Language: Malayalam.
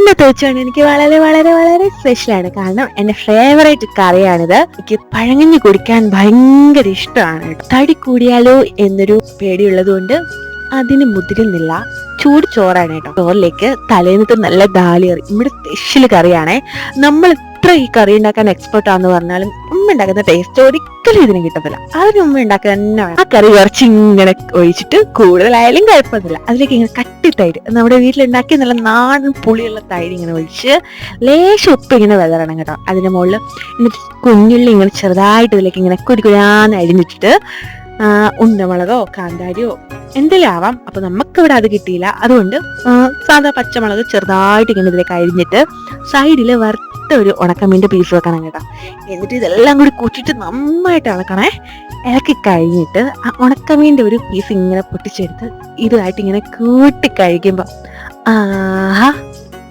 ഇന്നത്തെ ഉച്ചയാണ് എനിക്ക് വളരെ വളരെ വളരെ സ്പെഷ്യലാണ്. കാരണം എന്റെ ഫേവറേറ്റ് കറിയാണിത്. എനിക്ക് പഴങ്ങഞ്ഞി കുടിക്കാൻ ഭയങ്കര ഇഷ്ടമാണ് കേട്ടോ. തടി കൂടിയാലോ എന്നൊരു പേടിയുള്ളത് കൊണ്ട് അതിന് മുതിരുന്നില്ല. ചൂട് ചോറാണ് കേട്ടോ. ചോറിലേക്ക് തലേന്നത്തെ നല്ല ദാലിയറി നമ്മുടെ സ്പെഷ്യൽ കറിയാണേ. നമ്മൾ എത്ര ഈ കറി ഉണ്ടാക്കാൻ എക്സ്പെർട്ട് ആണെന്ന് പറഞ്ഞാലും ഉമ്മ ഉണ്ടാക്കുന്ന ടേസ്റ്റ് ഒരിക്കലും ഇതിന് കിട്ടത്തില്ല. അതിന് ഉമ്മ ഉണ്ടാക്കുക തന്നെ വേണം. ആ കറി കുറച്ച് ഇങ്ങനെ ഒഴിച്ചിട്ട് കൂടുതലായാലും കുഴപ്പമൊന്നുമില്ല. അതിലേക്ക് ഇങ്ങനെ കട്ടിത്തൈര് നമ്മുടെ വീട്ടിലുണ്ടാക്കിയ നല്ല നാടൻ പുളിയുള്ള തൈര് ഇങ്ങനെ ഒഴിച്ച് ലേശം ഉപ്പ് ഇങ്ങനെ വിതറണം കേട്ടോ. അതിന്റെ മുകളിൽ എന്നിട്ട് കുഞ്ഞുള്ളി ഇങ്ങനെ ചെറുതായിട്ട് ഇതിലേക്ക് ഇങ്ങനെ കുരുകുരാന്ന് അരിഞ്ഞിട്ടിട്ട് ഉണ്ടമുളകോ കാന്താരിയോ എന്തെങ്കിലും ആവാം. അപ്പൊ നമുക്കിവിടെ അത് കിട്ടിയില്ല. അതുകൊണ്ട് സാധാ പച്ചമുളക് ചെറുതായിട്ട് ഇങ്ങനെ ഇതിലേക്ക് അരിഞ്ഞിട്ട് സൈഡിൽ വറുത്ത ഒരു ഉണക്കമീൻ്റെ പീസ് വെക്കണം കേട്ടോ. എന്നിട്ട് ഇതെല്ലാം കൂടി കൂട്ടിയിട്ട് നന്നായിട്ട് ഇളക്കണേ. ഇളക്കി കഴിഞ്ഞിട്ട് ആ ഉണക്കമീൻ്റെ ഒരു പീസ് ഇങ്ങനെ പൊട്ടിച്ചെടുത്ത് ഇതുമായിട്ട് ഇങ്ങനെ കൂട്ടി കഴിക്കുമ്പോൾ ആഹാ